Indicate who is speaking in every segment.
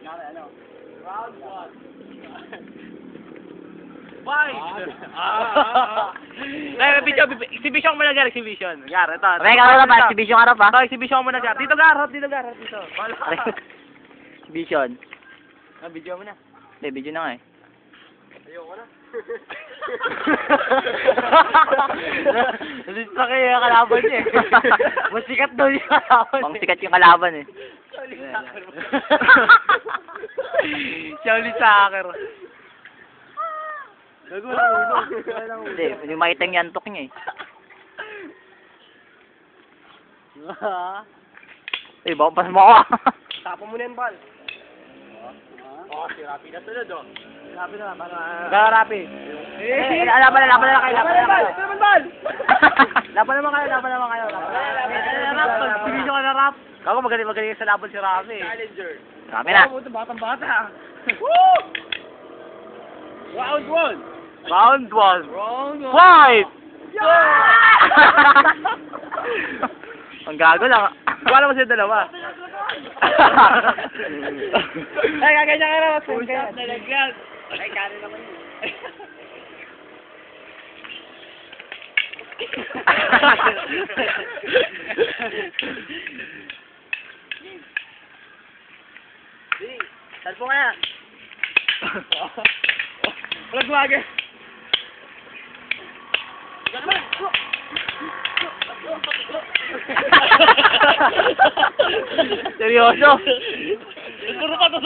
Speaker 1: Round 1.
Speaker 2: Fight! Exhibition mo na, Gar. Exhibition. Gar, ito.
Speaker 3: Teka, ano ba? Exhibition ka na pa?
Speaker 2: Ito, exhibition mo na, Gar. Dito, Gar. Dito, Gar. Dito.
Speaker 3: Exhibition.
Speaker 2: Video mo na.
Speaker 3: Hindi, video na nga eh.
Speaker 1: Ayoko na.
Speaker 2: Nalista kayo yung kalaban niya eh. Mas sikat daw yung kalaban
Speaker 3: Pang sikat yung kalaban eh.
Speaker 2: Shaolin Soccer. Gago na ulo.
Speaker 3: Hindi, hindi makita yung yantok niya eh. Eh, baka pas mo ako ah.
Speaker 1: Tapo mo na yan, Bal. Si Rapi na sunod, oh.
Speaker 2: Rapi na, para Rapi.
Speaker 3: Laban na kayo, laban na kayo.
Speaker 1: Bal!
Speaker 2: Laban naman kayo. Rap, exhibition ka na, Rap. Kako magaling sa laban si Rapi.
Speaker 1: Challenger.
Speaker 3: Kami na.
Speaker 2: Batang-bata.
Speaker 1: Woo! Round 1.
Speaker 2: Round 1.
Speaker 1: Round 1.
Speaker 2: Fight!
Speaker 3: Ang gago lang.
Speaker 2: Wala mo siya dalawa. Ay, kaganyan ka na.
Speaker 1: Push up na lagyan. Ay, kano naman yun.
Speaker 2: Salpo ka na. Wala gumagay. Seryoso? Puro ka to.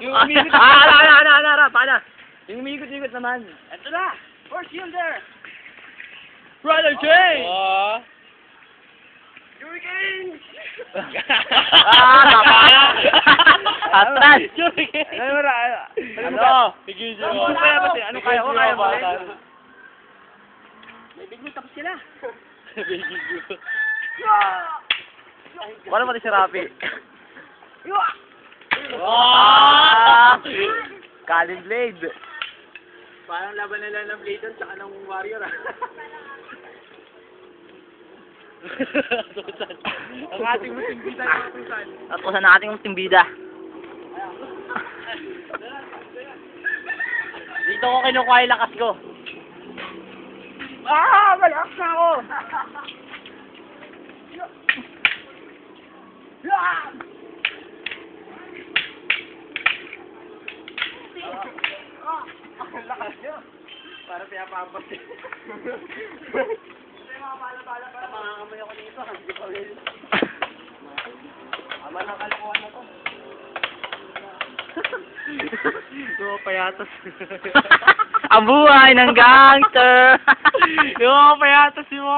Speaker 2: Yung umikot. Paano? Yung umikot-ikot naman.
Speaker 1: Ito na! Force shielder!
Speaker 2: Brother Jay!
Speaker 1: Hurricane!
Speaker 3: Atras!
Speaker 2: Ano? Ano kaya ko? Kaya mo?
Speaker 1: May biglo tapos sila.
Speaker 2: Wala pati si Rapi. Kalin Blade.
Speaker 1: Parang laban nila ng Blader tsaka ng Warrior, ah.
Speaker 2: Ang ating muting bida ng Tusan.
Speaker 3: At usan na ating timbida.
Speaker 2: Dito ko kinukuha yung lakas ko.
Speaker 1: Malakas na ako! Ang lakas niya. Para pinapampas niya. Mga bala-bala para mangangamoy ako dito. Hindi pa rin. Ama ng kalokohan na to.
Speaker 2: Yung payatas.
Speaker 3: Ang buhay ng gangster!
Speaker 2: Yung payatas yung